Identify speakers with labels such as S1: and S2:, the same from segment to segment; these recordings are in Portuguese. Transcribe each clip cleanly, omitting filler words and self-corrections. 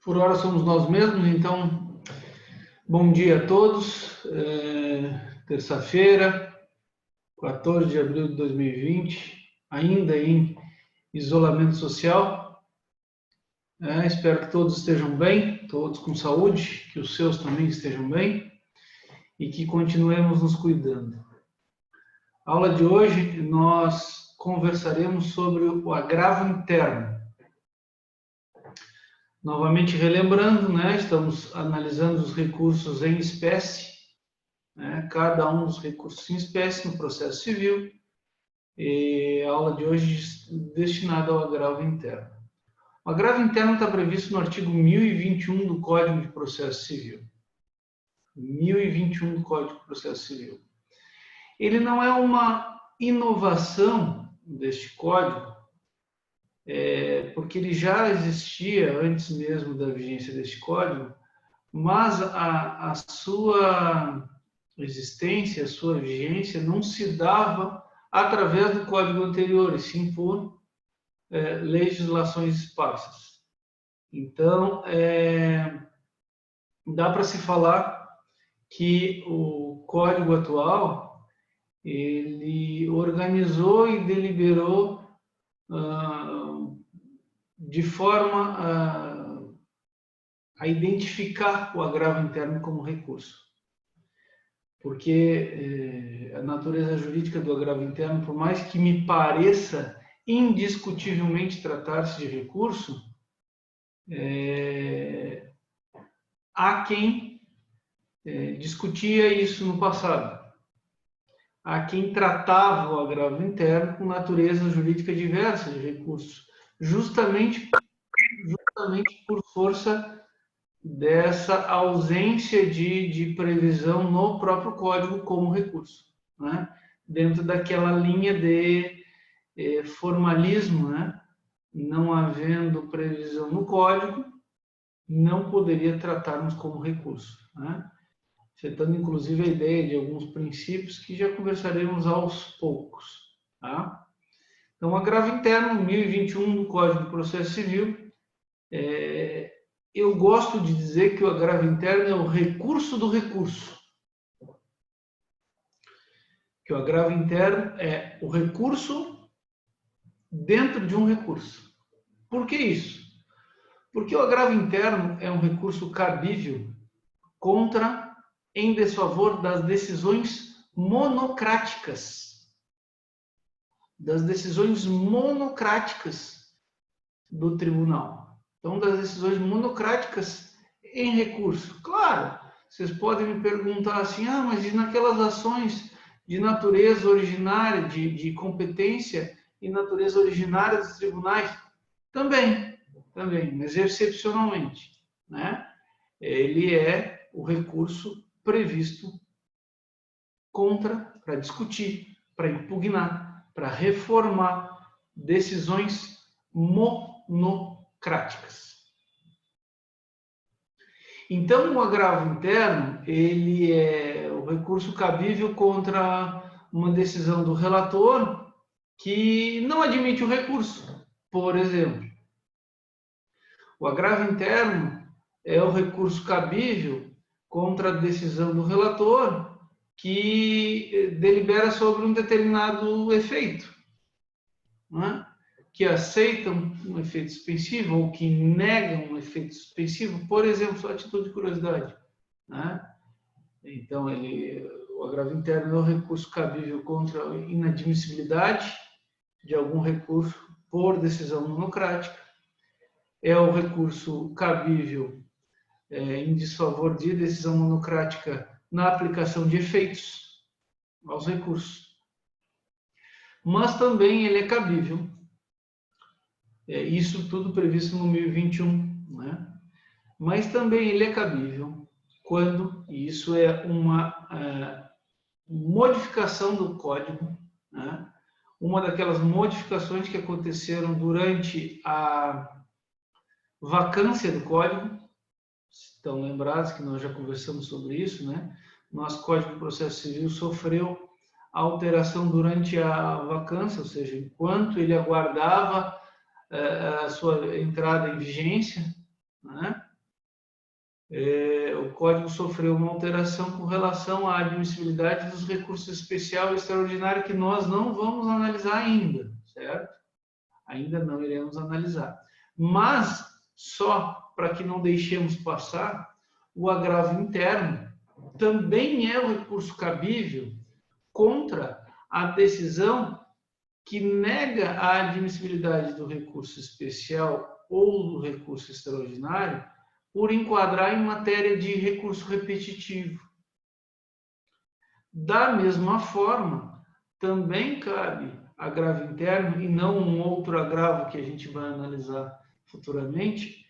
S1: Por hora somos nós mesmos, então, bom dia a todos. Terça-feira, 14 de abril de 2020, ainda em isolamento social. Espero que todos estejam bem, todos com saúde, que os seus também estejam bem e que continuemos nos cuidando. A aula de hoje nós conversaremos sobre o agravo interno. Novamente relembrando, estamos analisando os recursos em espécie, cada um dos recursos em espécie no processo civil, e a aula de hoje é destinada ao agravo interno. O agravo interno está previsto no artigo 1021 do Código de Processo Civil. 1021 do Código de Processo Civil. Ele não é uma inovação deste código, porque ele já existia antes mesmo da vigência deste código, mas a sua existência, a sua vigência não se dava através do código anterior, e sim por legislações esparsas. Então, dá para se falar que o código atual, ele organizou e deliberou de forma a identificar o agravo interno como recurso. Porque a natureza jurídica do agravo interno, por mais que me pareça indiscutivelmente tratar-se de recurso, há quem discutia isso no passado. Há quem tratava o agravo interno com natureza jurídica diversa de recursos, justamente por força dessa ausência de previsão no próprio código como recurso, dentro daquela linha de formalismo, não havendo previsão no código, não poderia tratarmos como recurso, afetando inclusive a ideia de alguns princípios que já conversaremos aos poucos. Então, o agravo interno, 1021 do Código de Processo Civil, eu gosto de dizer que o agravo interno é o recurso do recurso. Que o agravo interno é o recurso dentro de um recurso. Por que isso? Porque o agravo interno é um recurso cabível em desfavor das decisões monocráticas. Das decisões monocráticas do tribunal. Então, das decisões monocráticas em recurso. Claro, vocês podem me perguntar assim, mas e naquelas ações de natureza originária, de competência e natureza originária dos tribunais? Também, mas excepcionalmente, ele é o recurso previsto para discutir, para impugnar, para reformar decisões monocráticas. Então, o agravo interno, ele é o recurso cabível contra uma decisão do relator que não admite o recurso. Por exemplo, o agravo interno é o recurso cabível contra a decisão do relator que delibera sobre um determinado efeito, que aceitam um efeito suspensivo ou que negam um efeito suspensivo, por exemplo, só a título de curiosidade. Então, o agravo interno é o recurso cabível contra a inadmissibilidade de algum recurso por decisão monocrática, é o recurso cabível em desfavor de decisão monocrática na aplicação de efeitos aos recursos. Mas também ele é cabível, isso tudo previsto no 1021, mas também ele é cabível quando, e isso é uma modificação do código, uma daquelas modificações que aconteceram durante a vacância do código. Estão lembrados que nós já conversamos sobre isso, Nosso Código de Processo Civil sofreu alteração durante a vacância, ou seja, enquanto ele aguardava a sua entrada em vigência, o Código sofreu uma alteração com relação à admissibilidade dos recursos especial e extraordinário que nós não vamos analisar ainda, certo? Ainda não iremos analisar. Mas, só para que não deixemos passar, o agravo interno também é o recurso cabível contra a decisão que nega a admissibilidade do recurso especial ou do recurso extraordinário por enquadrar em matéria de recurso repetitivo. Da mesma forma, também cabe agravo interno, e não um outro agravo que a gente vai analisar futuramente,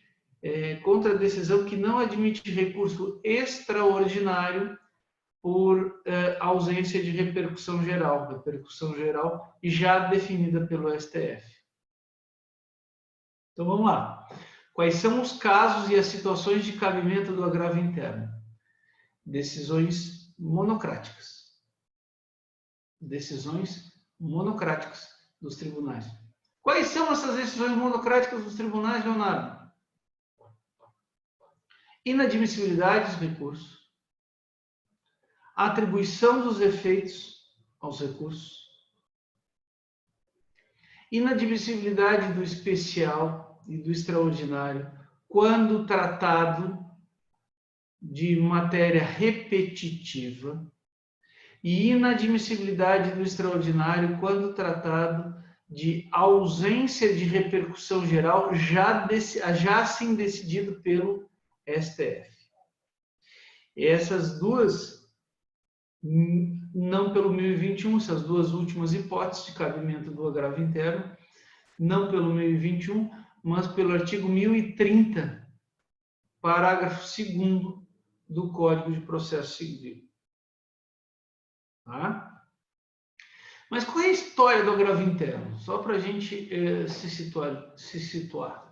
S1: contra a decisão que não admite recurso extraordinário por ausência de repercussão geral já definida pelo STF. Então vamos lá. Quais são os casos e as situações de cabimento do agravo interno? Decisões monocráticas. Decisões monocráticas dos tribunais. Quais são essas decisões monocráticas dos tribunais, Leonardo? Inadmissibilidade dos recursos, atribuição dos efeitos aos recursos, inadmissibilidade do especial e do extraordinário quando tratado de matéria repetitiva e inadmissibilidade do extraordinário quando tratado de ausência de repercussão geral já assim decidido pelo STF. Essas duas, não pelo 1021, essas duas últimas hipóteses de cabimento do agravo interno, não pelo 1021, mas pelo artigo 1030, parágrafo 2º do Código de Processo Civil. Tá? Mas qual é a história do agravo interno? Só para a gente se situar.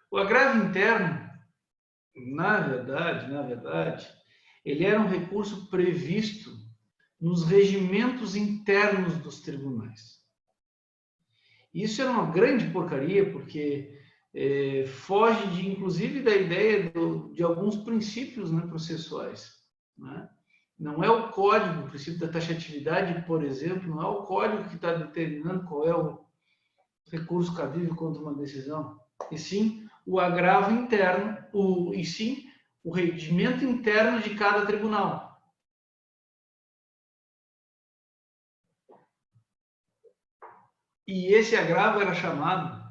S1: O agravo interno, na verdade, ele era um recurso previsto nos regimentos internos dos tribunais. Isso era uma grande porcaria, porque foge, inclusive, da ideia de alguns princípios, né, processuais. Né? Não é o código, o princípio da taxatividade, por exemplo, não é o código que está determinando qual é o recurso cabível contra uma decisão, e sim o agravo interno, e sim o regimento interno de cada tribunal. E esse agravo era chamado,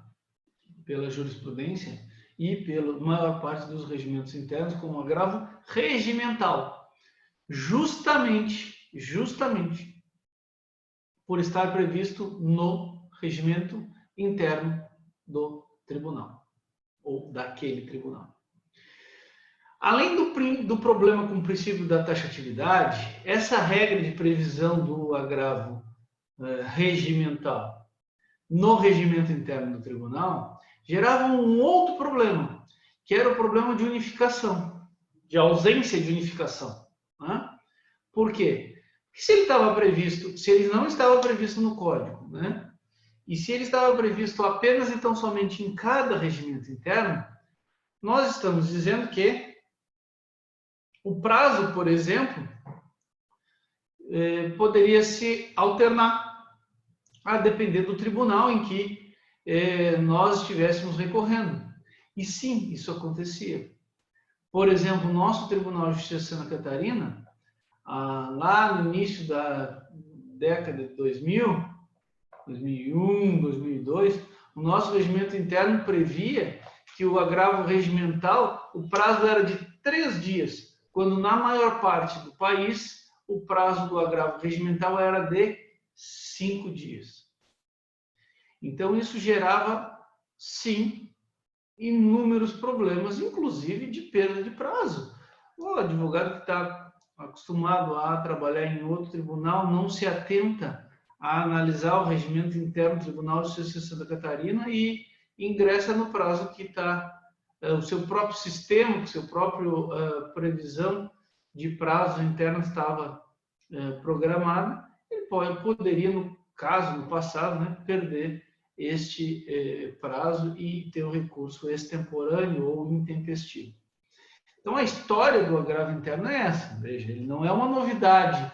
S1: pela jurisprudência e pela maior parte dos regimentos internos, como agravo regimental. Justamente por estar previsto no regimento interno do tribunal, ou daquele tribunal. Além do problema com o princípio da taxatividade, essa regra de previsão do agravo regimental no regimento interno do tribunal gerava um outro problema, que era o problema de unificação, de ausência de unificação. Né? Por quê? Porque se ele estava previsto, se ele não estava previsto no código, né? E se ele estava previsto apenas e tão somente em cada regimento interno, nós estamos dizendo que o prazo, por exemplo, poderia se alternar a depender do tribunal em que nós estivéssemos recorrendo. E sim, isso acontecia. Por exemplo, o nosso Tribunal de Justiça de Santa Catarina, lá no início da década de 2000, 2001, 2002, o nosso regimento interno previa que o agravo regimental, o prazo era de 3 dias, quando na maior parte do país o prazo do agravo regimental era de 5 dias. Então isso gerava, sim, inúmeros problemas, inclusive de perda de prazo. O advogado que está acostumado a trabalhar em outro tribunal não se atenta a analisar o regimento interno do Tribunal de Justiça de Santa Catarina e ingressa no prazo que está o seu próprio sistema, o seu próprio previsão de prazo interno estava programada. Ele poderia, no caso, no passado, né, perder este prazo e ter um recurso extemporâneo ou intempestivo. Então, a história do agravo interno é essa. Veja, ele não é uma novidade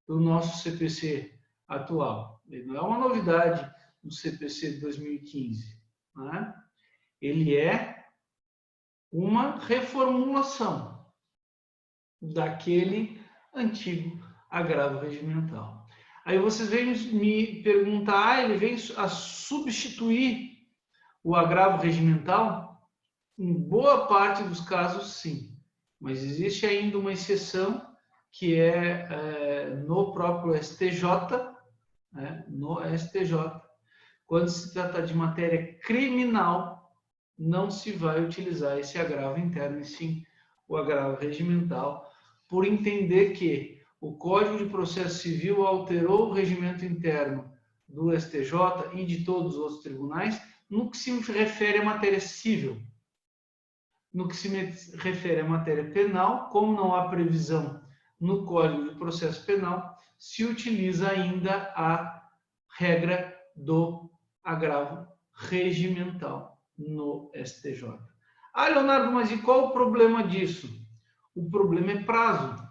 S1: do nosso CPC atual. Ele não é uma novidade do CPC de 2015. Né? Ele é uma reformulação daquele antigo agravo regimental. Aí vocês vêm me perguntar, ele vem a substituir o agravo regimental? Em boa parte dos casos, sim. Mas existe ainda uma exceção, que é no próprio STJ, no STJ, quando se trata de matéria criminal, não se vai utilizar esse agravo interno, e sim o agravo regimental, por entender que o Código de Processo Civil alterou o regimento interno do STJ e de todos os outros tribunais no que se refere à matéria civil. No que se refere à matéria penal, como não há previsão no Código de Processo Penal, se utiliza ainda a regra do agravo regimental no STJ. Ah, Leonardo, mas e qual o problema disso? O problema é prazo.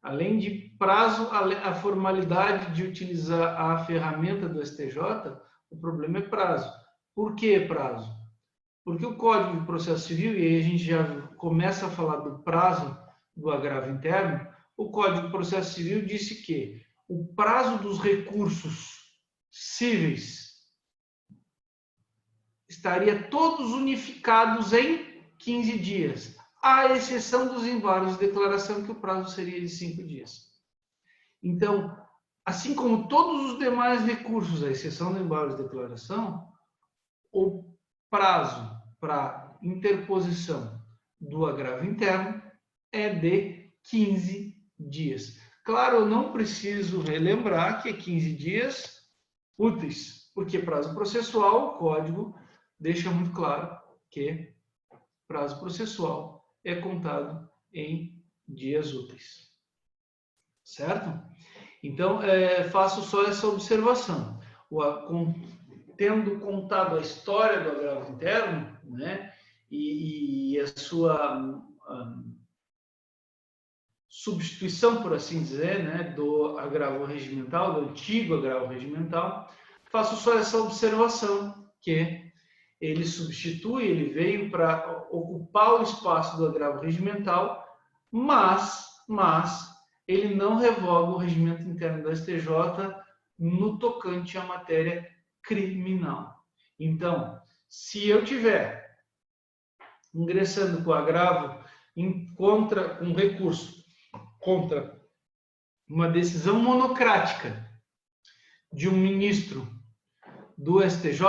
S1: Além de prazo, a formalidade de utilizar a ferramenta do STJ, o problema é prazo. Por que prazo? Porque o Código de Processo Civil, e aí a gente já começa a falar do prazo do agravo interno, o Código de Processo Civil disse que o prazo dos recursos cíveis estaria todos unificados em 15 dias, à exceção dos embargos de declaração, que o prazo seria de 5 dias. Então, assim como todos os demais recursos, à exceção do embargo de declaração, o prazo para interposição do agravo interno é de 15 dias. Claro, eu não preciso relembrar que é 15 dias úteis, porque prazo processual, o código deixa muito claro que prazo processual é contado em dias úteis. Certo? Então, faço só essa observação. Tendo contado a história do agravo interno, né, e a sua substituição, por assim dizer, né, do agravo regimental, do antigo agravo regimental, faço só essa observação, que ele substitui, ele veio para ocupar o espaço do agravo regimental, mas ele não revoga o regimento interno da STJ no tocante à matéria criminal. Então, se eu tiver ingressando com o agravo contra um recurso contra uma decisão monocrática de um ministro do STJ,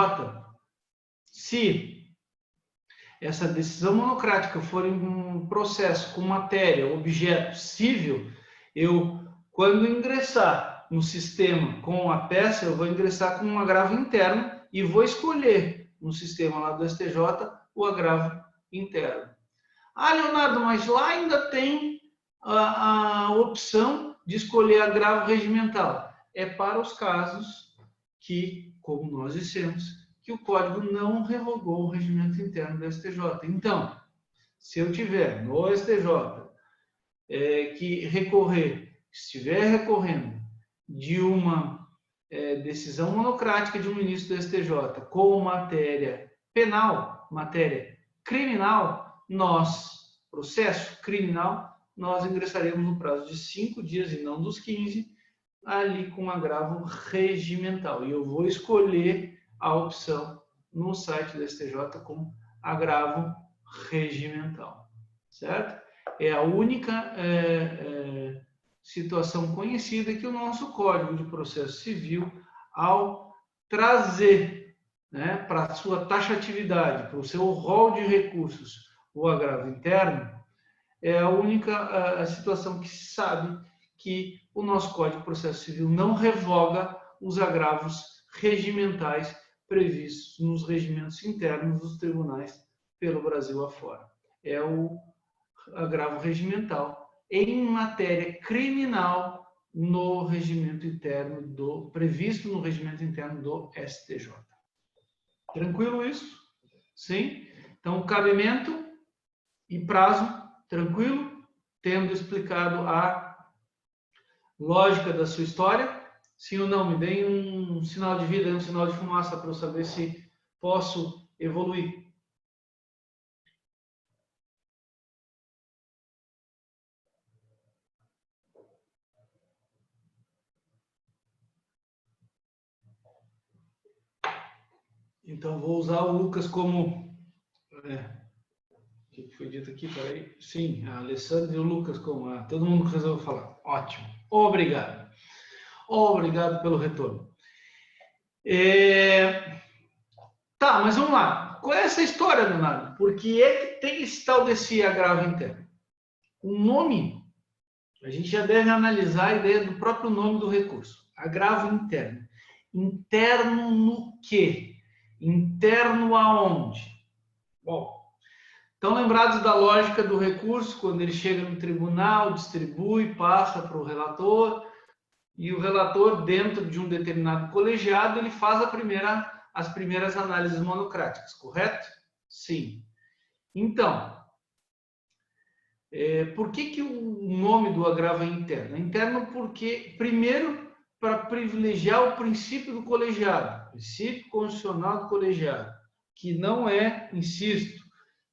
S1: se essa decisão monocrática for em um processo com matéria, objeto civil, eu, quando ingressar no sistema com a peça, eu vou ingressar com um agravo interno e vou escolher no sistema lá do STJ o agravo interno. Ah, Leonardo, mas lá ainda tem a opção de escolher agravo regimental. É para os casos que, como nós dissemos, que o código não revogou o regimento interno do STJ. Então, se eu tiver no STJ que recorrer, estiver recorrendo de uma decisão monocrática de um ministro do STJ com matéria penal, matéria criminal, processo criminal, nós ingressaremos no prazo de 5 dias e não dos 15, ali com agravo regimental. E eu vou escolher a opção no site do STJ com agravo regimental, certo? É a única situação conhecida que o nosso Código de Processo Civil, ao trazer, né, para a sua taxatividade, para o seu rol de recursos, o agravo interno, é a única situação que se sabe que o nosso Código de Processo Civil não revoga os agravos regimentais previstos nos regimentos internos dos tribunais pelo Brasil afora. É o agravo regimental em matéria criminal no regimento interno previsto no regimento interno do STJ. Tranquilo isso? Sim? Então, o cabimento e prazo, tranquilo, tendo explicado a lógica da sua história. Sim ou não? Me deem um sinal de vida, um sinal de fumaça para eu saber se posso evoluir. Então, vou usar o Lucas como... o que foi dito aqui? Peraí. Sim, a Alessandra e o Lucas como... todo mundo resolveu falar. Ótimo. Obrigado. Obrigado pelo retorno. Tá, mas vamos lá. Qual é essa história, Leonardo? Por que é que tem esse tal desse agravo interno? O nome, a gente já deve analisar a ideia do próprio nome do recurso. Agravo interno. Interno no quê? Interno aonde? Bom, estão lembrados da lógica do recurso, quando ele chega no tribunal, distribui, passa para o relator, e o relator, dentro de um determinado colegiado, ele faz as primeiras análises monocráticas, correto? Sim. Então, por que o nome do agravo é interno? É interno porque, primeiro, para privilegiar o princípio do colegiado, princípio constitucional do colegiado, que não é, insisto,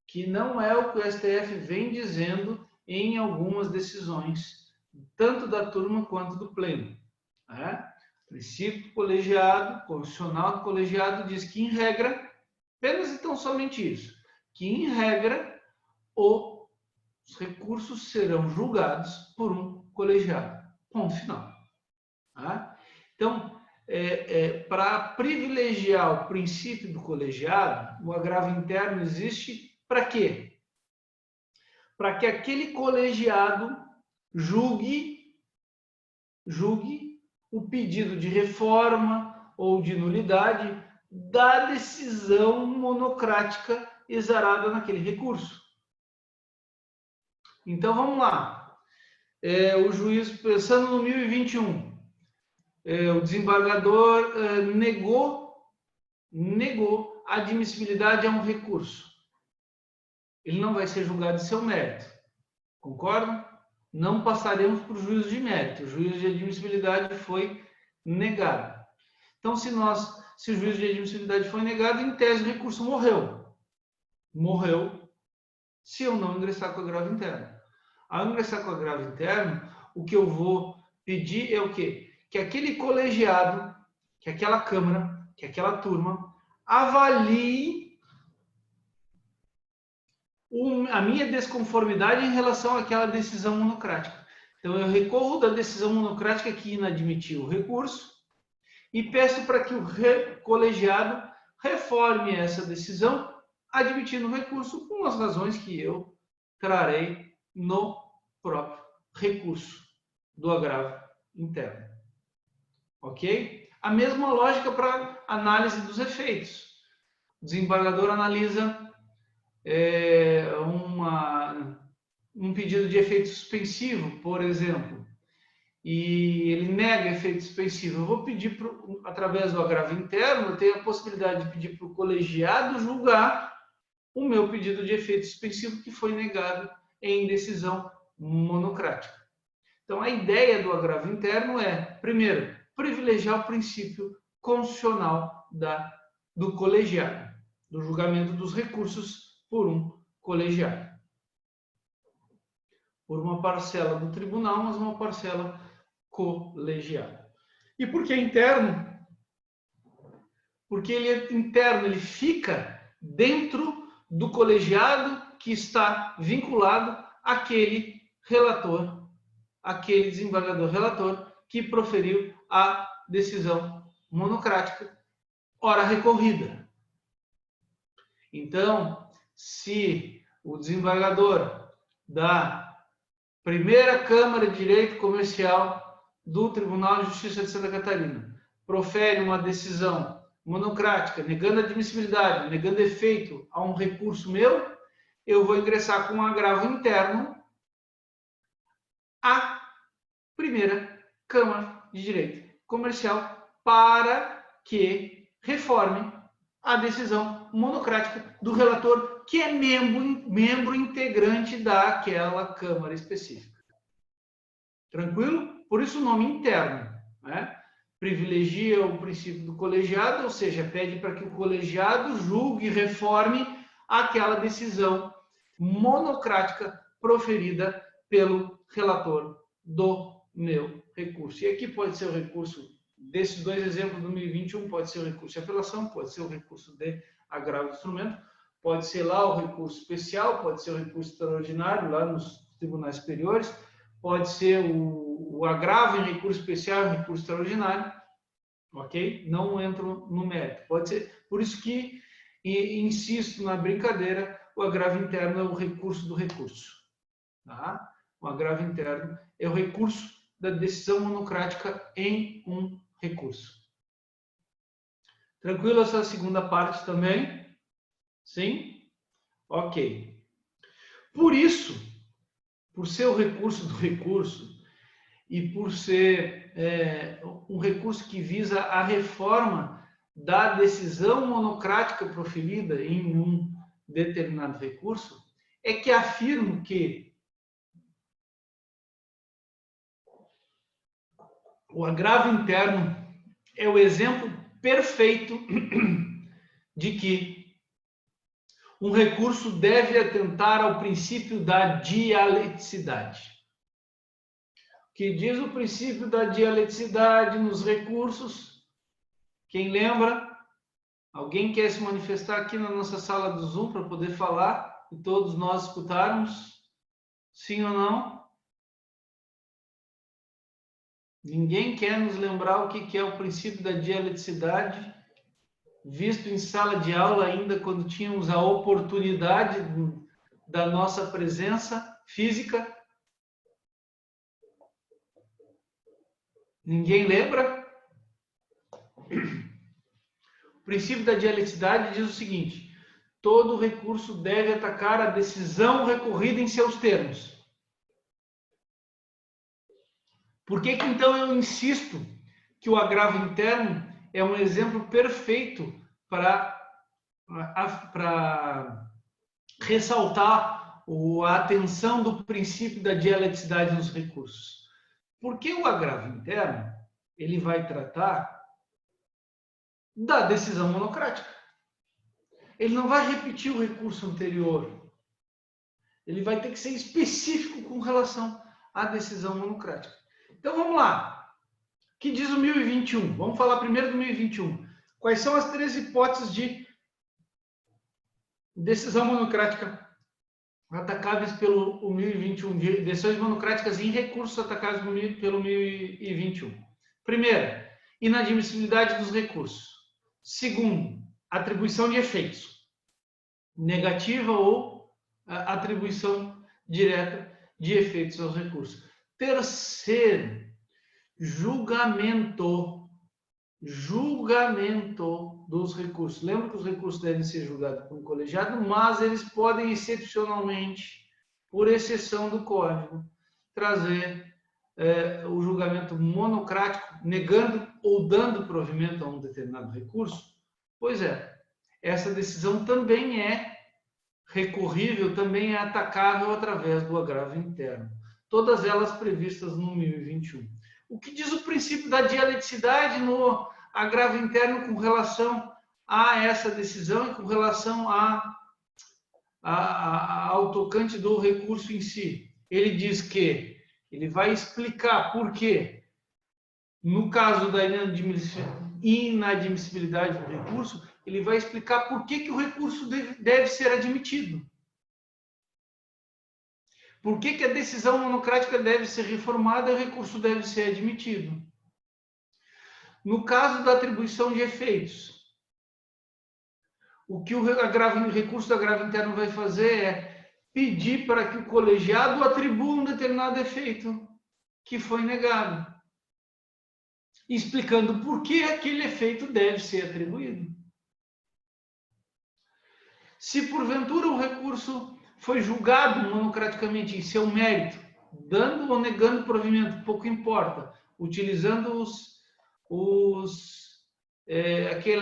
S1: que não é o que o STF vem dizendo em algumas decisões, tanto da turma quanto do pleno. Princípio colegiado, constitucional do colegiado, diz que, em regra, apenas e tão somente isso, que, em regra, os recursos serão julgados por um colegiado. Ponto final. Então, para privilegiar o princípio do colegiado, o agravo interno existe para quê? Para que aquele colegiado julgue o pedido de reforma ou de nulidade da decisão monocrática exarada naquele recurso. Então, vamos lá. O juiz, pensando no 1021, o desembargador negou a admissibilidade a um recurso. Ele não vai ser julgado de seu mérito. Concordam? Não passaremos por juízo de mérito. O juízo de admissibilidade foi negado. Então, se o juízo de admissibilidade foi negado, em tese o recurso morreu. Morreu se eu não ingressar com agravo interno. Ao ingressar com agravo interno, o que eu vou pedir é o quê? Que aquele colegiado, que aquela Câmara, que aquela turma avalie a minha desconformidade em relação àquela decisão monocrática. Então, eu recorro da decisão monocrática que inadmitiu o recurso e peço para que o colegiado reforme essa decisão, admitindo o recurso com as razões que eu trarei no próprio recurso do agravo interno. Ok? A mesma lógica para análise dos efeitos. O desembargador analisa um pedido de efeito suspensivo, por exemplo, e ele nega efeito suspensivo. Eu vou pedir, através do agravo interno, eu tenho a possibilidade de pedir para o colegiado julgar o meu pedido de efeito suspensivo que foi negado em decisão monocrática. Então, a ideia do agravo interno é, primeiro, privilegiar o princípio constitucional do colegiado, do julgamento dos recursos por um colegiado. Por uma parcela do tribunal, mas uma parcela colegiada. E por que interno? Porque ele é interno, ele fica dentro do colegiado que está vinculado àquele relator, aquele desembargador relator que proferiu a decisão monocrática, ora recorrida. Então, se o desembargador da Primeira Câmara de Direito Comercial do Tribunal de Justiça de Santa Catarina profere uma decisão monocrática, negando a admissibilidade, negando efeito a um recurso meu, eu vou ingressar com um agravo interno à Primeira Câmara de Direito Comercial para que reforme a decisão monocrática do relator, que é membro integrante daquela Câmara específica. Tranquilo? Por isso o nome interno, né? Privilegia o princípio do colegiado, ou seja, pede para que o colegiado julgue e reforme aquela decisão monocrática proferida pelo relator do meu recurso. E aqui pode ser o recurso, desses dois exemplos do 2021, pode ser o recurso de apelação, pode ser o recurso de agravo do instrumento, pode ser lá o recurso especial, pode ser o recurso extraordinário lá nos tribunais superiores, pode ser o agravo em recurso especial e recurso extraordinário, ok? Não entro no mérito. Pode ser, por isso que insisto na brincadeira, o agravo interno é o recurso do recurso. Tá? O agravo interno é o recurso da decisão monocrática em um recurso. Tranquilo essa segunda parte também? Sim? Ok. Por isso, por ser o recurso do recurso e por ser um recurso que visa a reforma da decisão monocrática proferida em um determinado recurso, é que afirmo que o agravo interno é o exemplo perfeito de que um recurso deve atentar ao princípio da dialeticidade. O que diz o princípio da dialeticidade nos recursos? Quem lembra? Alguém quer se manifestar aqui na nossa sala do Zoom para poder falar e todos nós escutarmos? Sim ou não? Ninguém quer nos lembrar o que é o princípio da dialeticidade, visto em sala de aula ainda quando tínhamos a oportunidade da nossa presença física? Ninguém lembra? O princípio da dialeticidade diz o seguinte: todo recurso deve atacar a decisão recorrida em seus termos. Por que então eu insisto que o agravo interno é um exemplo perfeito para ressaltar a atenção do princípio da dialeticidade nos recursos? Porque o agravo interno ele vai tratar da decisão monocrática. Ele não vai repetir o recurso anterior. Ele vai ter que ser específico com relação à decisão monocrática. Então vamos lá. O que diz o 1021? Vamos falar primeiro do 1021. Quais são as 3 hipóteses de decisão monocrática atacáveis pelo 1021? De decisões monocráticas em recursos atacáveis pelo 1021. Primeira, inadmissibilidade dos recursos. Segundo, atribuição de efeitos. Negativa ou atribuição direta de efeitos aos recursos. Terceiro, julgamento dos recursos. Lembra que os recursos devem ser julgados por um colegiado, mas eles podem excepcionalmente, por exceção do código, trazer o julgamento monocrático, negando ou dando provimento a um determinado recurso. Pois é, essa decisão também é recorrível, também é atacável através do agravo interno. Todas elas previstas no 1021. O que diz o princípio da dialeticidade no agravo interno com relação a essa decisão e com relação ao tocante do recurso em si? Ele diz que ele vai explicar por quê, no caso da inadmissibilidade do recurso, ele vai explicar por que o recurso deve ser admitido. Por que a decisão monocrática deve ser reformada e o recurso deve ser admitido? No caso da atribuição de efeitos, o que o recurso do agravo interno vai fazer é pedir para que o colegiado atribua um determinado efeito que foi negado, explicando por que aquele efeito deve ser atribuído. Se porventura o recurso foi julgado monocraticamente em seu mérito, dando ou negando provimento, pouco importa, utilizando os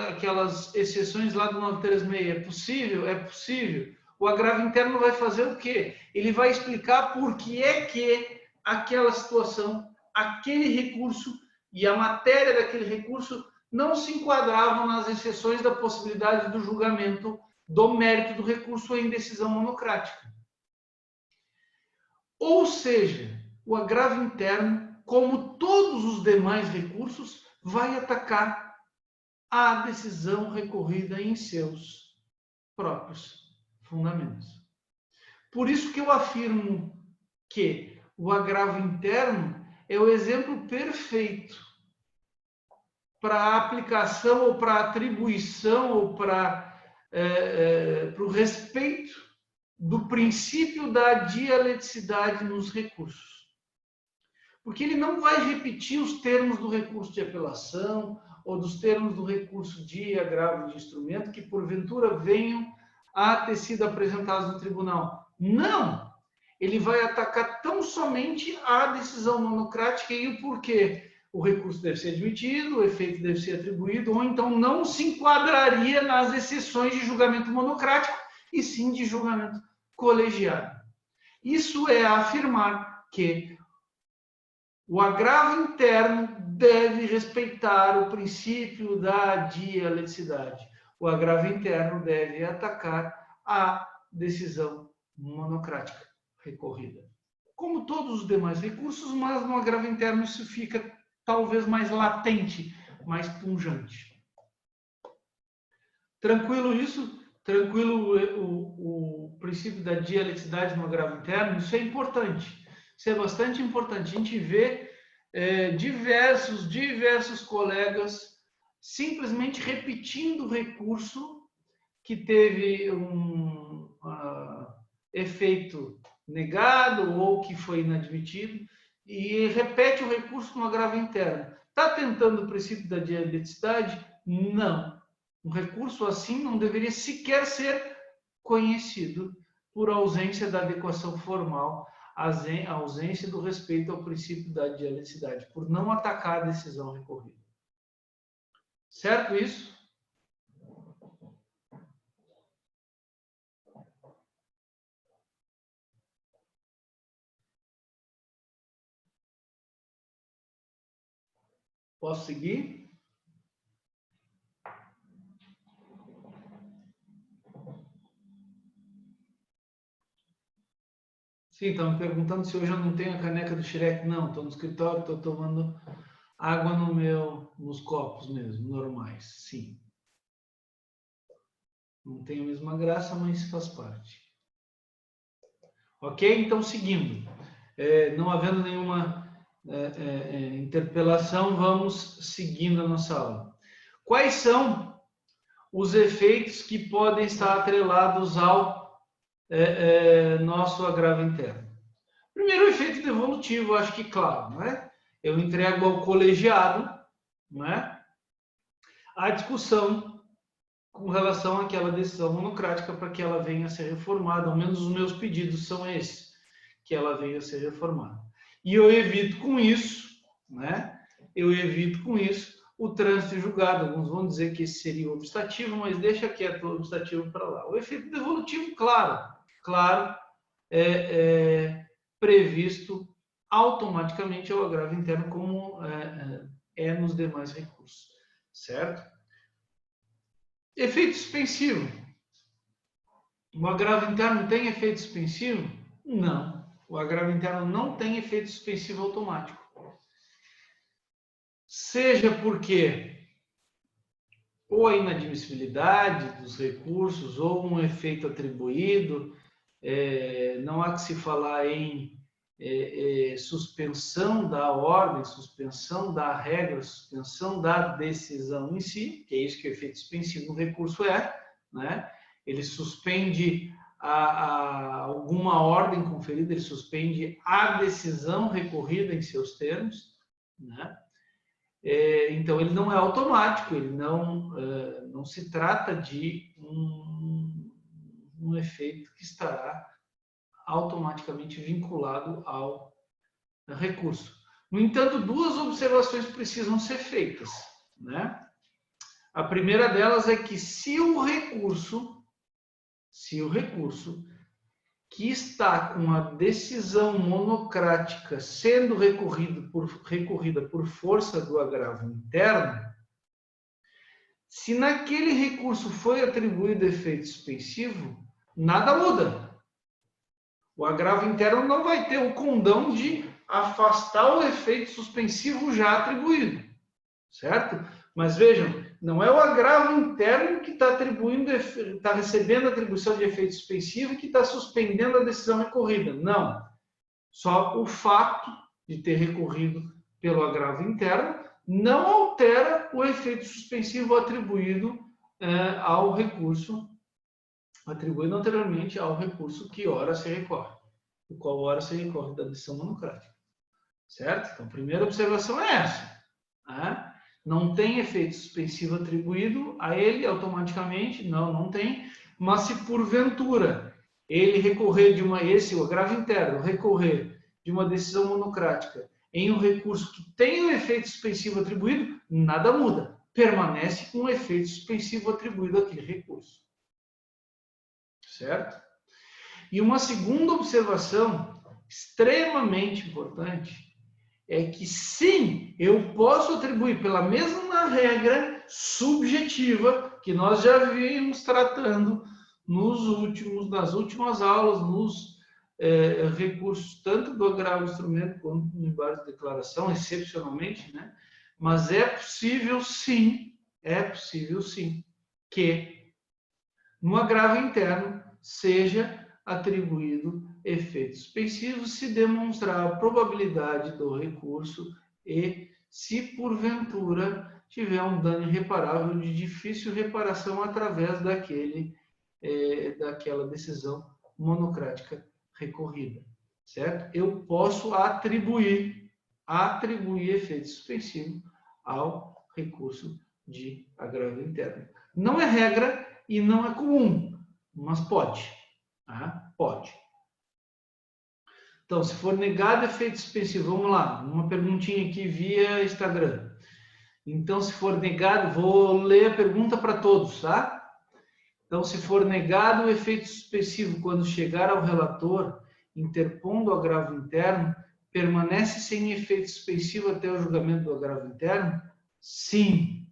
S1: aquelas exceções lá do 936. É possível? É possível. O agravo interno vai fazer o quê? Ele vai explicar por que é que aquela situação, aquele recurso e a matéria daquele recurso não se enquadravam nas exceções da possibilidade do julgamento do mérito do recurso em decisão monocrática. Ou seja, o agravo interno, como todos os demais recursos, vai atacar a decisão recorrida em seus próprios fundamentos. Por isso que eu afirmo que o agravo interno é o exemplo perfeito para a aplicação ou para a atribuição ou para o respeito do princípio da dialeticidade nos recursos. Porque ele não vai repetir os termos do recurso de apelação ou dos termos do recurso de agravo de instrumento que, porventura, venham a ter sido apresentados no tribunal. Não! Ele vai atacar tão somente a decisão monocrática e o porquê. O recurso deve ser admitido, o efeito deve ser atribuído, ou então não se enquadraria nas exceções de julgamento monocrático, e sim de julgamento colegiado. Isso é afirmar que o agravo interno deve respeitar o princípio da dialeticidade. O agravo interno deve atacar a decisão monocrática recorrida. Como todos os demais recursos, mas no agravo interno isso fica talvez mais latente, mais pungente. Tranquilo isso? Tranquilo o princípio da dialeticidade no agravo interno? Isso é importante. Isso é bastante importante. A gente vê diversos colegas simplesmente repetindo o recurso que teve um efeito negado ou que foi inadmitido e repete o recurso no agravo interno. Está tentando o princípio da dialeticidade? Não. Um recurso assim não deveria sequer ser conhecido por ausência da adequação formal, a ausência do respeito ao princípio da dialeticidade, por não atacar a decisão recorrida. Certo isso? Posso seguir? Sim, estão me perguntando se hoje eu não tenho a caneca do Shrek. Não, estou no escritório, estou tomando água nos copos mesmo, normais. Sim. Não tem a mesma graça, mas faz parte. Ok? Então, seguindo. Não havendo nenhuma interpelação, vamos seguindo a nossa aula. Quais são os efeitos que podem estar atrelados ao nosso agravo interno? Primeiro, o efeito devolutivo, acho que claro, não é? Eu entrego ao colegiado, não é? A discussão com relação àquela decisão monocrática para que ela venha a ser reformada, ao menos os meus pedidos são esses, que ela venha a ser reformada. E eu evito com isso, né? Eu evito com isso o trânsito julgado. Alguns vão dizer que esse seria o obstativo, mas deixa quieto o obstativo para lá. O efeito devolutivo, claro, é previsto automaticamente ao agravo interno, como é nos demais recursos, certo? Efeito suspensivo. O agravo interno tem efeito suspensivo? Não. O agravo interno não tem efeito suspensivo automático. Seja porque ou a inadmissibilidade dos recursos ou um efeito atribuído, não há que se falar em suspensão da ordem, suspensão da regra, suspensão da decisão em si, que é isso que o efeito suspensivo no recurso né? Ele suspende alguma ordem conferida, ele suspende a decisão recorrida em seus termos, né? Então, ele não é automático, ele não se trata de um efeito que estará automaticamente vinculado ao recurso. No entanto, duas observações precisam ser feitas, né? A primeira delas é que se o recurso que está com a decisão monocrática sendo recorrida por força do agravo interno, se naquele recurso foi atribuído efeito suspensivo, nada muda. O agravo interno não vai ter o condão de afastar o efeito suspensivo já atribuído, certo? Mas vejam, não é o agravo interno que está recebendo a atribuição de efeito suspensivo e que está suspendendo a decisão recorrida. Não. Só o fato de ter recorrido pelo agravo interno não altera o efeito suspensivo atribuído ao recurso, atribuído anteriormente ao recurso que ora se recorre, o qual ora se recorre da decisão monocrática. Certo? Então, a primeira observação é essa. Né? Não tem efeito suspensivo atribuído a ele automaticamente, não tem, mas se porventura ele recorrer o agravo interno, recorrer de uma decisão monocrática em um recurso que tem o efeito suspensivo atribuído, nada muda, permanece com o efeito suspensivo atribuído àquele recurso. Certo? E uma segunda observação extremamente importante é que sim, eu posso atribuir pela mesma regra subjetiva que nós já vimos tratando nas últimas aulas, nos recursos tanto do agravo instrumento quanto no embate de declaração, excepcionalmente, né? Mas é possível sim que no agravo interno seja atribuído efeito suspensivo se demonstrar a probabilidade do recurso e se porventura tiver um dano irreparável de difícil reparação através daquela decisão monocrática recorrida, certo? Eu posso atribuir efeito suspensivo ao recurso de agravo interno. Não é regra e não é comum, mas pode. Pode. Então, se for negado efeito suspensivo, vamos lá, uma perguntinha aqui via Instagram. Então, se for negado, vou ler a pergunta para todos, tá? Então, se for negado o efeito suspensivo quando chegar ao relator, interpondo o agravo interno, permanece sem efeito suspensivo até o julgamento do agravo interno? Sim.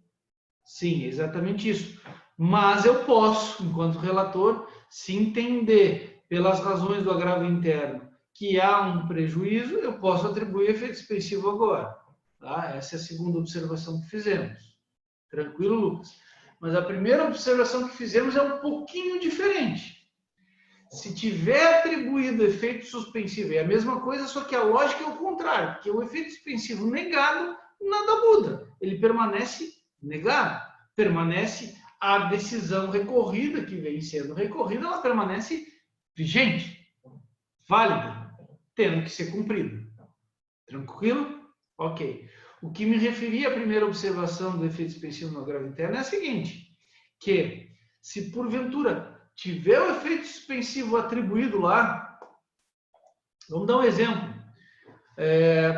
S1: Sim, é exatamente isso. Mas eu posso, enquanto relator, se entender pelas razões do agravo interno que há um prejuízo, eu posso atribuir efeito suspensivo agora. Tá? Essa é a segunda observação que fizemos. Tranquilo, Lucas? Mas a primeira observação que fizemos é um pouquinho diferente. Se tiver atribuído efeito suspensivo, é a mesma coisa, só que a lógica é o contrário, porque o efeito suspensivo negado, nada muda. Ele permanece negado. Permanece a decisão recorrida, que vem sendo recorrida, ela permanece vigente, válida, tendo que ser cumprida. Tranquilo? Ok. O que me referia à primeira observação do efeito suspensivo no agravo interno é a seguinte, que se porventura tiver o efeito suspensivo atribuído lá, vamos dar um exemplo.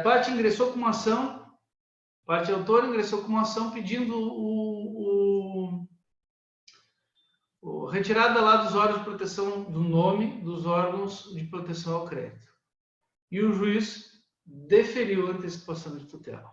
S1: Parte ingressou com uma ação, parte autora ingressou com uma ação pedindo retirada lá dos órgãos de proteção do nome dos órgãos de proteção ao crédito. E o juiz deferiu a antecipação de tutela.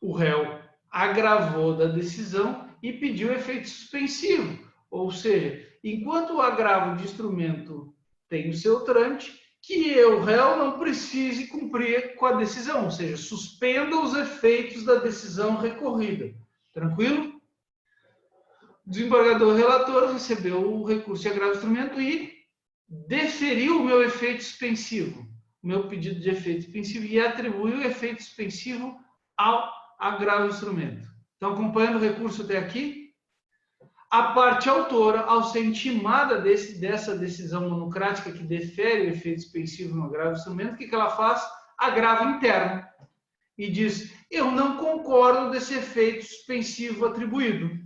S1: O réu agravou da decisão e pediu efeito suspensivo. Ou seja, enquanto o agravo de instrumento tem o seu trâmite, que eu, réu, não precise cumprir com a decisão, ou seja, suspenda os efeitos da decisão recorrida. Tranquilo? O desembargador relator recebeu o recurso de agravo de instrumento e deferiu o meu efeito suspensivo, o meu pedido de efeito suspensivo, e atribuiu o efeito suspensivo ao agravo de instrumento. Estão acompanhando o recurso até aqui? A parte autora, ao ser intimada dessa decisão monocrática que defere o efeito suspensivo no agravo de instrumento, o que ela faz? Agravo interno. E diz, eu não concordo desse efeito suspensivo atribuído.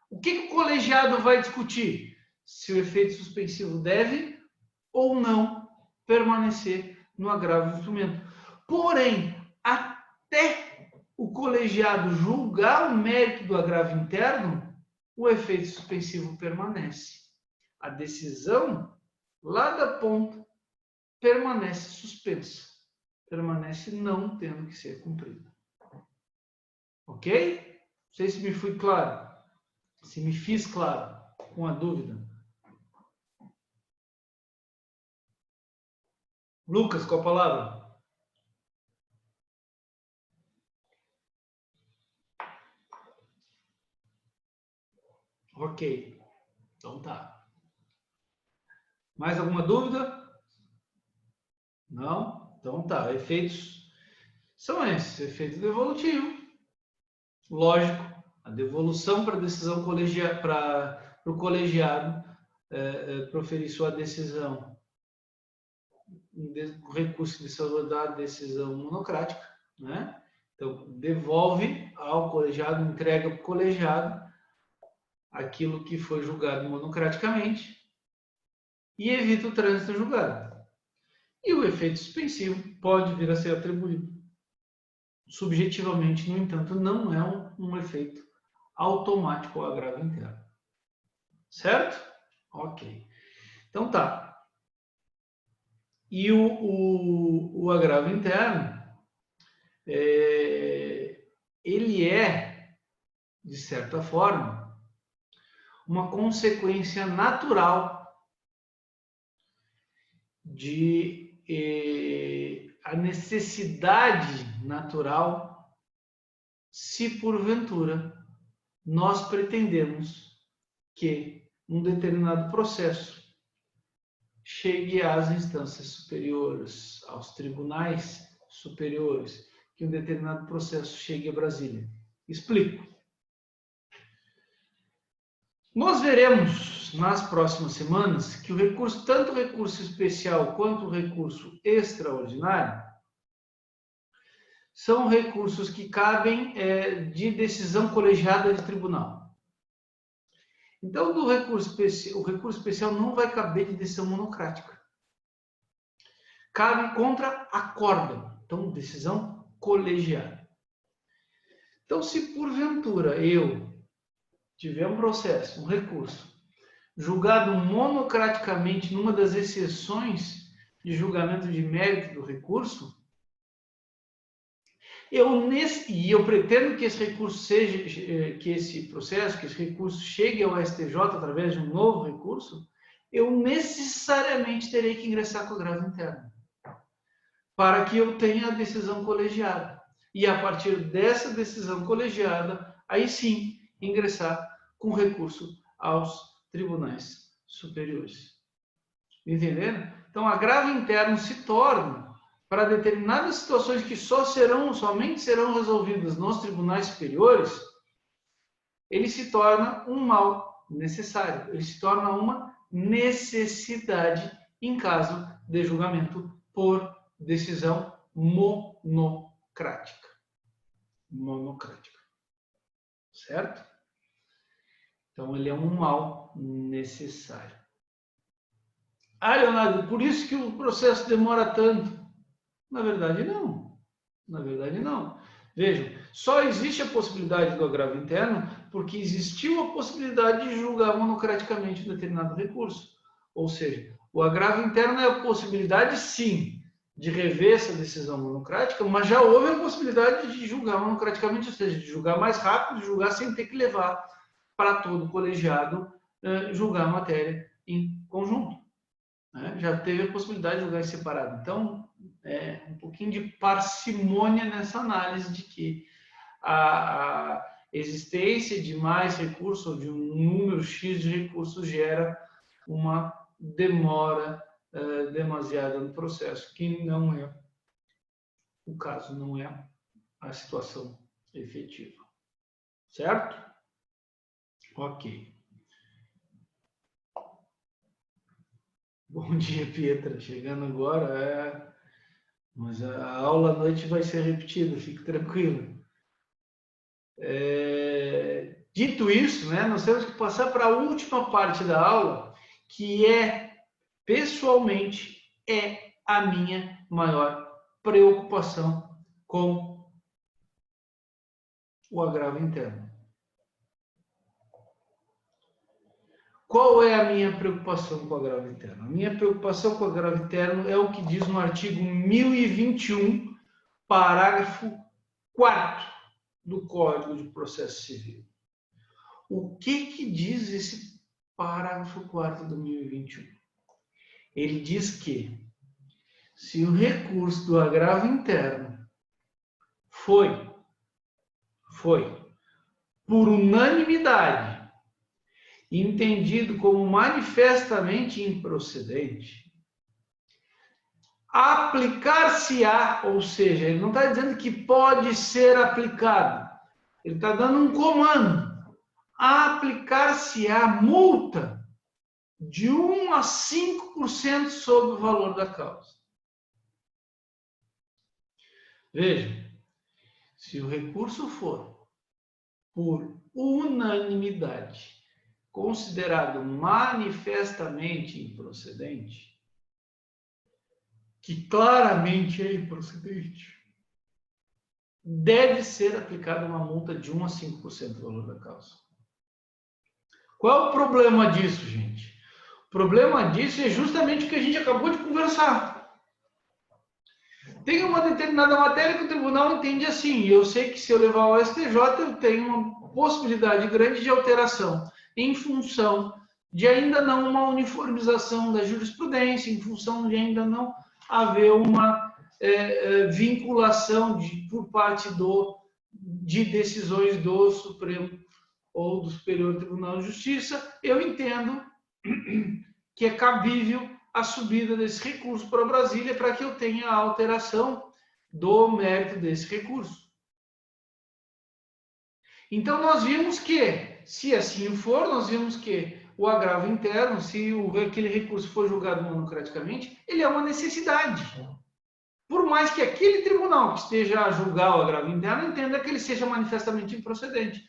S1: O que o colegiado vai discutir? Se o efeito suspensivo deve ou não permanecer no agravo do instrumento. Porém, até o colegiado julgar o mérito do agravo interno, o efeito suspensivo permanece. A decisão, lá da ponta, permanece suspensa. Permanece não tendo que ser cumprida. Ok? Não sei se me fui claro. Se me fiz claro com a dúvida. Lucas, com a palavra. Ok. Então tá. Mais alguma dúvida? Não? Então tá. Efeitos são esses. Efeito devolutivo. Lógico. A devolução para a decisão para o colegiado proferir sua decisão. O recurso de salvaguardar a decisão monocrática, né? Então, devolve ao colegiado, entrega para o colegiado aquilo que foi julgado monocraticamente e evita o trânsito julgado. E o efeito suspensivo pode vir a ser atribuído subjetivamente, no entanto, não é um efeito automático ao agravo interno. Certo? Ok. Então tá. E o agravo interno, ele é, de certa forma, uma consequência natural de a necessidade natural, se porventura nós pretendemos que um determinado processo chegue às instâncias superiores, aos tribunais superiores, que um determinado processo chegue a Brasília. Explico. Nós veremos nas próximas semanas que o recurso, tanto o recurso especial quanto o recurso extraordinário, são recursos que cabem de decisão colegiada de tribunal. Então, o recurso especial não vai caber de decisão monocrática. Cabe contra acórdão, então decisão colegiada. Então, se porventura eu tiver um processo, um recurso, julgado monocraticamente numa das exceções de julgamento de mérito do recurso, eu pretendo que esse recurso que esse recurso chegue ao STJ através de um novo recurso, eu necessariamente terei que ingressar com o agravo interno, para que eu tenha a decisão colegiada. E a partir dessa decisão colegiada, aí sim, ingressar com recurso aos tribunais superiores. Entenderam? Então, agravo interno se torna, para determinadas situações que somente serão resolvidas nos tribunais superiores, ele se torna um mal necessário, ele se torna uma necessidade em caso de julgamento por decisão monocrática. Monocrática. Certo? Então, ele é um mal necessário. Ah, Leonardo, por isso que o processo demora tanto. Na verdade, não. Na verdade, não. Vejam, só existe a possibilidade do agravo interno porque existiu a possibilidade de julgar monocraticamente um determinado recurso. Ou seja, o agravo interno é a possibilidade, sim, de rever essa decisão monocrática, mas já houve a possibilidade de julgar monocraticamente, ou seja, de julgar mais rápido, de julgar sem ter que levar para todo o colegiado julgar a matéria em conjunto. Já teve a possibilidade de julgar em separado. Então, um pouquinho de parcimônia nessa análise de que a existência de mais recursos, ou de um número X de recursos, gera uma demora demasiada no processo, que não é o caso, não é a situação efetiva. Certo? Ok. Bom dia, Pietra. Chegando agora, mas a aula à noite vai ser repetida, fique tranquilo. Dito isso, nós temos que passar para a última parte da aula, que pessoalmente, a minha maior preocupação com o agravo interno. Qual é a minha preocupação com o agravo interno? A minha preocupação com o agravo interno é o que diz no artigo 1021, parágrafo 4º do Código de Processo Civil. O que diz esse parágrafo 4º do 1021? Ele diz que se o recurso do agravo interno foi por unanimidade entendido como manifestamente improcedente, aplicar-se-á, ou seja, ele não está dizendo que pode ser aplicado, ele está dando um comando, aplicar-se-á multa de 1 a 5% sobre o valor da causa. Veja, se o recurso for por unanimidade considerado manifestamente improcedente, que claramente é improcedente, deve ser aplicada uma multa de 1 a 5% do valor da causa. Qual é o problema disso, gente? O problema disso é justamente o que a gente acabou de conversar. Tem uma determinada matéria que o tribunal entende assim, eu sei que se eu levar ao STJ eu tenho uma possibilidade grande de alteração, em função de ainda não uma uniformização da jurisprudência, em função de ainda não haver uma vinculação por parte de decisões do Supremo ou do Superior Tribunal de Justiça, eu entendo que é cabível a subida desse recurso para Brasília para que eu tenha a alteração do mérito desse recurso. Então, nós vimos que, se assim for, nós vimos que o agravo interno, se aquele recurso for julgado monocraticamente, ele é uma necessidade. Por mais que aquele tribunal que esteja a julgar o agravo interno entenda que ele seja manifestamente improcedente.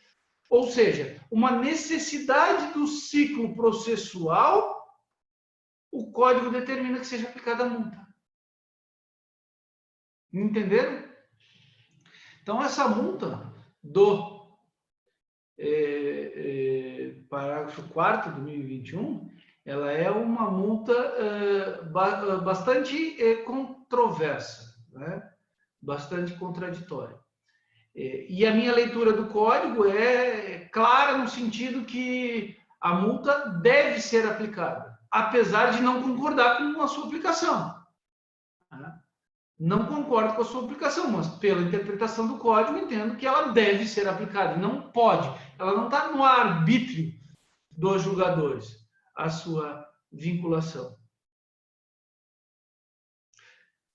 S1: Ou seja, uma necessidade do ciclo processual, o código determina que seja aplicada a multa. Entenderam? Então, essa multa do parágrafo 4º do 1021, ela é uma multa bastante controversa, né? Bastante contraditória. E a minha leitura do código é clara no sentido que a multa deve ser aplicada, apesar de não concordar com a sua aplicação. Não concordo com a sua aplicação, mas pela interpretação do código entendo que ela deve ser aplicada, não pode. Ela não está no arbítrio dos julgadores, a sua vinculação.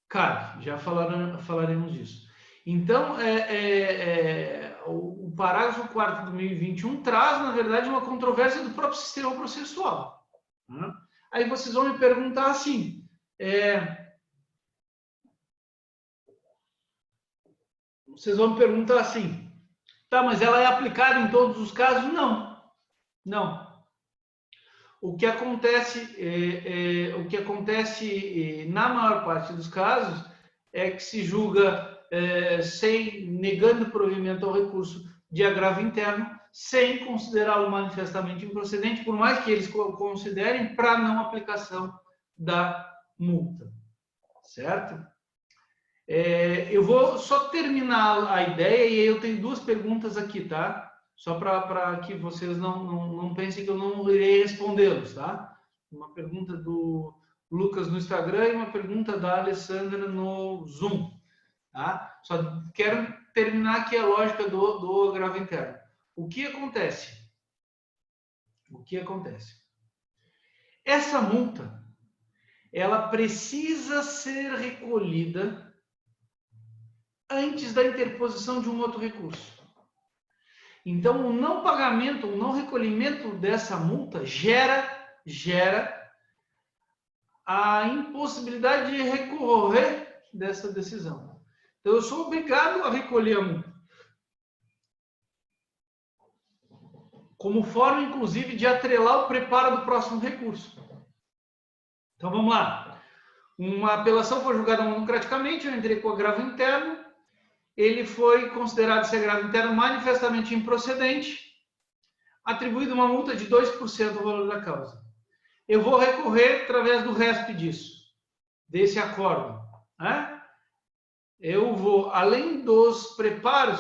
S1: Cabe, já falaremos disso. Então, o parágrafo 4º do 1021 traz, na verdade, uma controvérsia do próprio sistema processual. Né? Aí vocês vão me perguntar assim, tá, mas ela é aplicada em todos os casos? Não. Não. O que acontece na maior parte dos casos é que se julga negando provimento ao recurso de agravo interno, sem considerá-lo manifestamente improcedente, por mais que eles considerem para não aplicação da multa. Certo? Eu vou só terminar a ideia e eu tenho duas perguntas aqui, tá? Só para que vocês não pensem que eu não irei respondê-los, tá? Uma pergunta do Lucas no Instagram e uma pergunta da Alessandra no Zoom, tá? Só quero terminar aqui a lógica do agravo interno. O que acontece? Essa multa, ela precisa ser recolhida antes da interposição de um outro recurso. Então, o não pagamento, o não recolhimento dessa multa gera a impossibilidade de recorrer dessa decisão. Então, eu sou obrigado a recolher a multa. Como forma, inclusive, de atrelar o preparo do próximo recurso. Então, vamos lá. Uma apelação foi julgada monocraticamente, eu entrei com o agravo interno, ele foi considerado ser agravo interno manifestamente improcedente, atribuído uma multa de 2% do valor da causa. Eu vou recorrer através do RESP disso, desse acórdão, né? Eu vou, além dos preparos,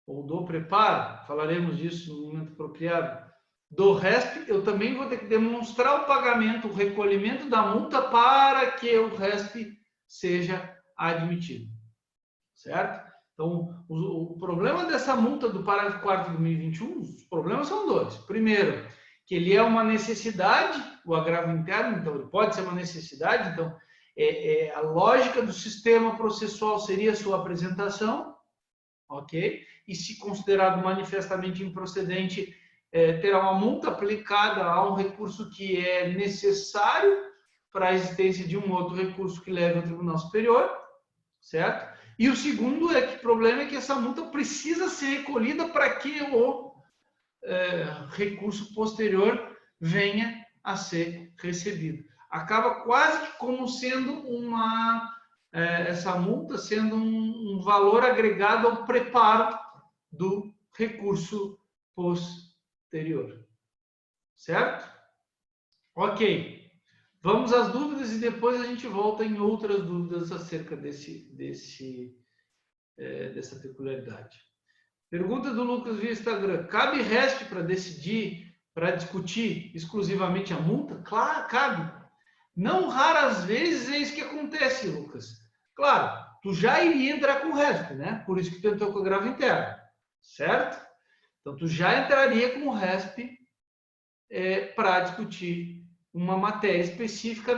S1: ou do preparo, falaremos disso no momento apropriado, do RESP, eu também vou ter que demonstrar o pagamento, o recolhimento da multa para que o RESP seja admitido, certo? Então, o problema dessa multa do parágrafo 4º de 2021, os problemas são dois. Primeiro, que ele é uma necessidade, o agravo interno, então ele pode ser uma necessidade, então a lógica do sistema processual seria a sua apresentação, ok? E se considerado manifestamente improcedente, terá uma multa aplicada a um recurso que é necessário para a existência de um outro recurso que leve ao Tribunal Superior, certo? E o segundo problema é que essa multa precisa ser recolhida para que o recurso posterior venha a ser recebido. Acaba quase que como sendo essa multa sendo um valor agregado ao preparo do recurso posterior. Certo? Ok. Vamos às dúvidas e depois a gente volta em outras dúvidas acerca dessa peculiaridade. Pergunta do Lucas via Instagram. Cabe RESP para decidir, para discutir exclusivamente a multa? Claro, cabe. Não raras vezes é isso que acontece, Lucas. Claro, tu já iria entrar com o RESP, né? Por isso que tu entrou com o agravo interno, certo? Então, tu já entraria com o RESP para discutir uma matéria específica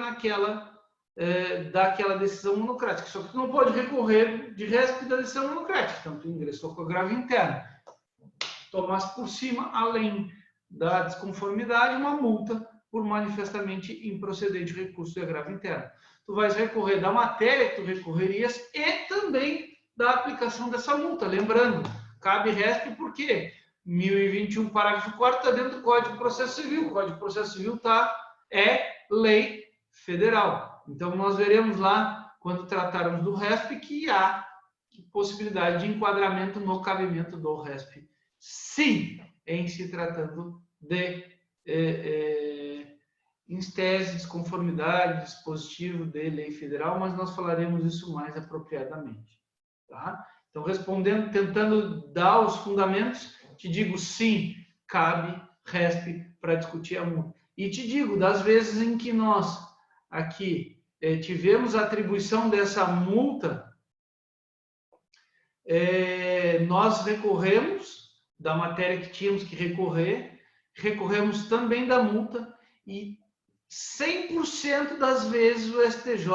S1: daquela decisão monocrática. Só que tu não pode recorrer de RESP da decisão monocrática. Então, tu ingressou com o agravo interno. Tomasse por cima, além da desconformidade, uma multa por manifestamente improcedente recurso de agravo interno. Tu vais recorrer da matéria que tu recorrerias e também da aplicação dessa multa. Lembrando, cabe RESP por quê? 1021, parágrafo 4º, está dentro do Código de Processo Civil. O Código de Processo Civil é lei federal. Então, nós veremos lá, quando tratarmos do RESP, que há possibilidade de enquadramento no cabimento do RESP, sim, em se tratando de instese, desconformidade, dispositivo de lei federal, mas nós falaremos isso mais apropriadamente. Tá? Então, respondendo, tentando dar os fundamentos, te digo sim, cabe RESP para discutir a multa. E te digo, das vezes em que nós aqui tivemos a atribuição dessa multa, nós recorremos da matéria que tínhamos que recorrer, recorremos também da multa e 100% das vezes o STJ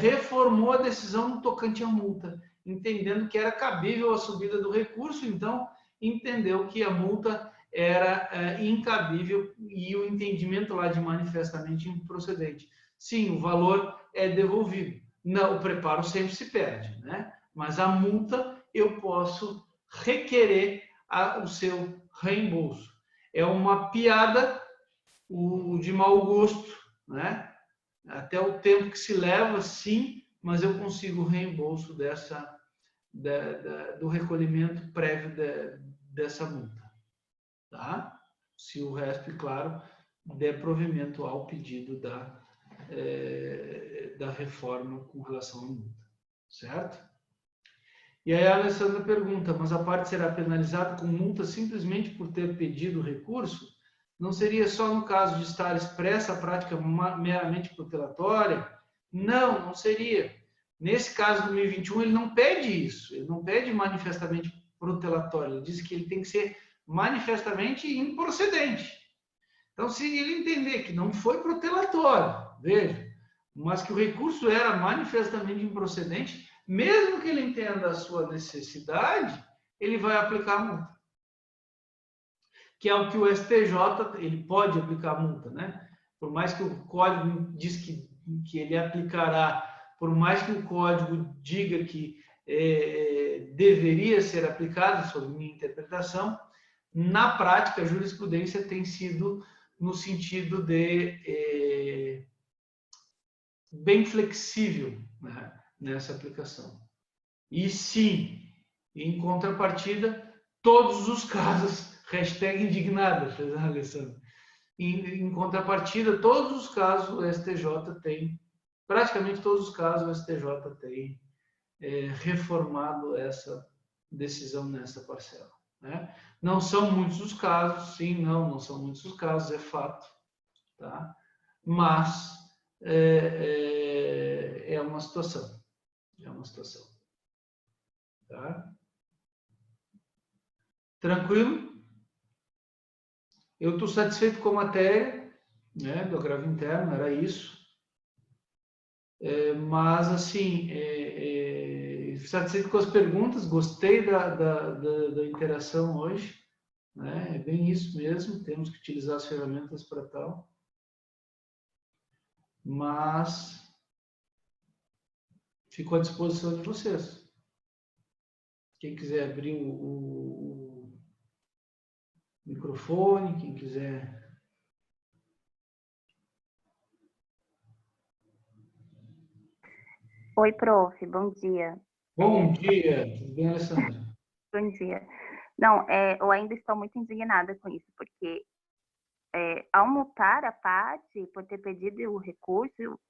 S1: reformou a decisão no tocante à multa, entendendo que era cabível a subida do recurso, então entendeu que a multa era incabível e o entendimento lá de manifestamente improcedente. Sim, o valor é devolvido. Não, o preparo sempre se perde, né? Mas a multa eu posso requerer o seu reembolso. É uma piada de mau gosto, né? Até o tempo que se leva, sim, mas eu consigo o reembolso do recolhimento prévio dessa multa, tá? Se o RESP, claro, der provimento ao pedido da reforma com relação à multa, certo? E aí a Alessandra pergunta, mas a parte será penalizada com multa simplesmente por ter pedido o recurso? Não seria só no caso de estar expressa a prática meramente protelatória? Não, não seria. Nesse caso do 2021, ele não pede isso, ele não pede manifestamente protelatório, ele diz que ele tem que ser manifestamente improcedente. Então, se ele entender que não foi protelatório, veja, mas que o recurso era manifestamente improcedente, mesmo que ele entenda a sua necessidade, ele vai aplicar a multa. Que é o que o STJ, ele pode aplicar a multa, né? Por mais que o código diz que ele aplicará, por mais que o código diga que deveria ser aplicado, sob minha interpretação, na prática a jurisprudência tem sido no sentido de bem flexível, né, nessa aplicação. E sim, em contrapartida, todos os casos, hashtag indignada, Alessandro. Em contrapartida, todos os casos o STJ tem, praticamente todos os casos o STJ tem reformado essa decisão nessa parcela. Né? Não são muitos os casos, sim, não são muitos os casos, é fato, tá? Mas é uma situação, tá? Tranquilo? Eu estou satisfeito com a matéria, né, do agravo interno, era isso. Mas, assim, satisfeito com as perguntas, gostei da interação hoje, né? É bem isso mesmo, temos que utilizar as ferramentas para tal. Mas fico à disposição de vocês. Quem quiser abrir o microfone, quem quiser...
S2: Oi, prof, bom dia.
S1: Bom dia, tudo bem, Alessandra?
S2: Bom dia. Não, eu ainda estou muito indignada com isso, porque ao multar a parte por ter pedido o recurso,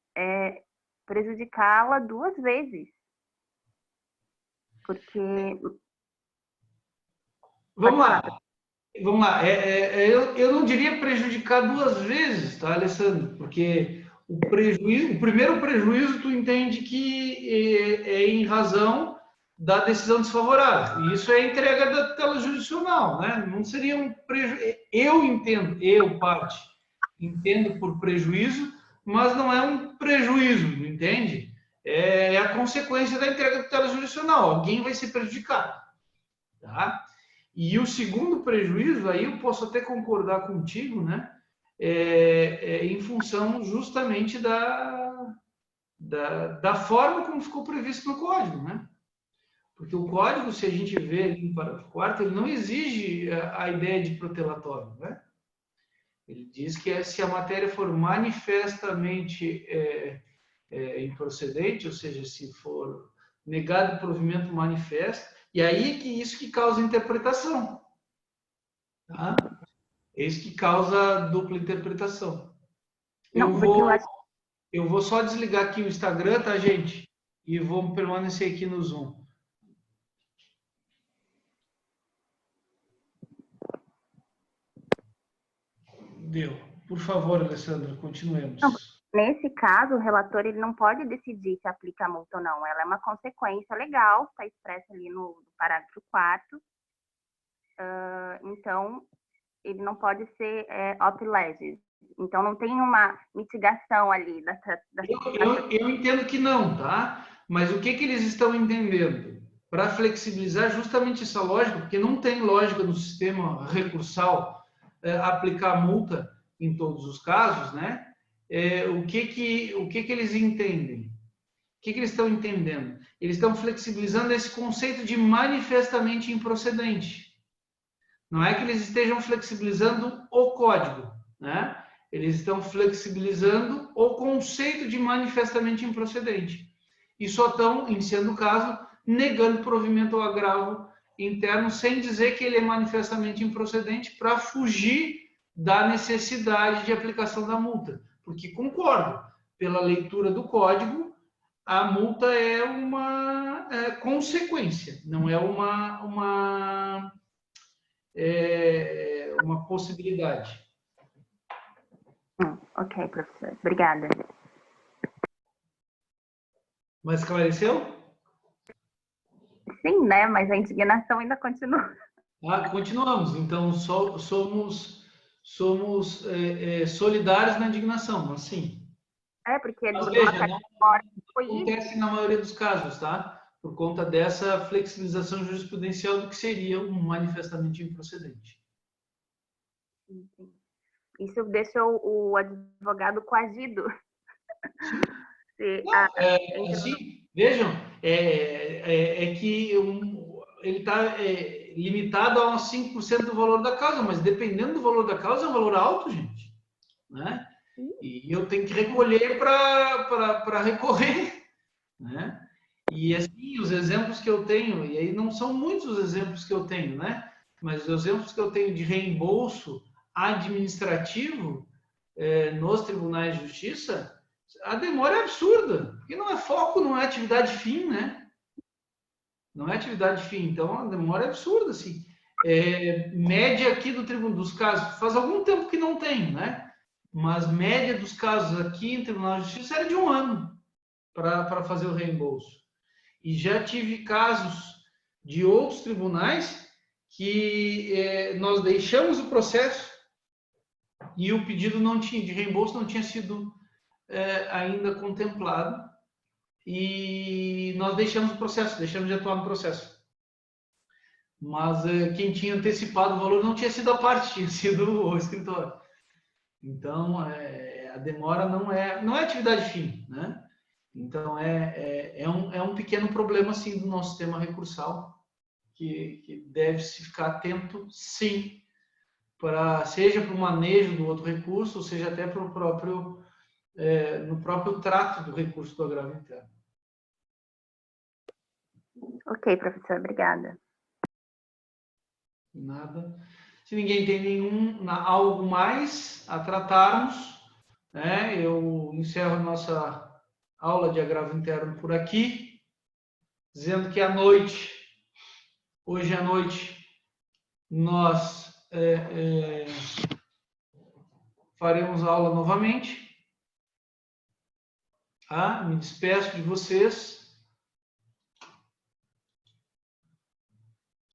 S2: prejudicá-la 2 vezes. Porque...
S1: Vamos lá. Eu não diria prejudicar 2 vezes, tá, Alessandro? Porque o primeiro prejuízo, tu entende que é em razão da decisão desfavorável. E isso é entrega da tutela jurisdicional, né? Não seria um prejuízo. Eu, parte, entendo por prejuízo, mas não é um prejuízo, entende? É a consequência da entrega da tutela jurisdicional. Alguém vai ser prejudicado, tá? E o segundo prejuízo, aí eu posso até concordar contigo, né? Em função justamente da forma como ficou previsto no código, né? Porque o código, se a gente vê ali no parágrafo 4º, ele não exige a ideia de protelatório, né? Ele diz que se a matéria for manifestamente improcedente, ou seja, se for negado o provimento manifesto, e aí que isso que causa interpretação. Tá? É isso que causa dupla interpretação. Eu vou só desligar aqui o Instagram, tá, gente? E vou permanecer aqui no Zoom. Deu. Por favor, Alessandra, continuemos.
S2: Não, nesse caso, o relator ele não pode decidir se aplica a multa ou não. Ela é uma consequência legal, está expressa ali no parágrafo 4º. Então, ele não pode ser op legis. Então, não tem uma mitigação ali.
S1: Eu entendo que não, tá? Mas o que eles estão entendendo? Para flexibilizar justamente essa lógica, porque não tem lógica no sistema recursal aplicar multa em todos os casos, né? O que eles entendem? O que eles estão entendendo? Eles estão flexibilizando esse conceito de manifestamente improcedente. Não é que eles estejam flexibilizando o código, né? Eles estão flexibilizando o conceito de manifestamente improcedente. E só estão, em sendo o caso, negando provimento ou agravo interno, sem dizer que ele é manifestamente improcedente, para fugir da necessidade de aplicação da multa. Porque, concordo, pela leitura do código, a multa é uma consequência, não é uma possibilidade.
S2: Ok, professor. Obrigada.
S1: Mas esclareceu?
S2: Sim, né? Mas a indignação ainda continua.
S1: Continuamos. Então, somos solidários na indignação, mas sim.
S2: Porque
S1: mas veja, não acontece na maioria dos casos, tá? Por conta dessa flexibilização jurisprudencial do que seria um manifestamente improcedente.
S2: Isso deixa o advogado coagido.
S1: Assim, vejam, que ele está limitado a uns 5% do valor da causa, mas dependendo do valor da causa, é um valor alto, gente. Né? E eu tenho que recolher para recorrer. Né? E assim, os exemplos que eu tenho, e aí não são muitos os exemplos que eu tenho, né? Mas os exemplos que eu tenho de reembolso administrativo nos tribunais de justiça, a demora é absurda, porque não é foco, não é atividade fim, né? Não é atividade fim, então a demora é absurda, assim. Média aqui do tribunal dos casos, faz algum tempo que não tem, né? Mas média dos casos aqui em Tribunal de Justiça era de 1 ano para fazer o reembolso. E já tive casos de outros tribunais que nós deixamos o processo e o pedido não tinha, de reembolso não tinha sido ainda contemplado e nós deixamos o processo, deixamos de atuar no processo. Mas quem tinha antecipado o valor não tinha sido a parte, tinha sido o escritório. Então, a demora não é atividade fim, né? Então, é um pequeno problema, sim, do nosso sistema recursal, que deve-se ficar atento, sim, seja para o manejo do outro recurso, ou seja até para o próprio, no próprio trato do recurso do agravo interno.
S2: Ok, professor, obrigada.
S1: Nada. Se ninguém tem algo mais a tratarmos, né, eu encerro a nossa aula de agravo interno por aqui, dizendo que hoje à noite, nós faremos aula novamente. Me despeço de vocês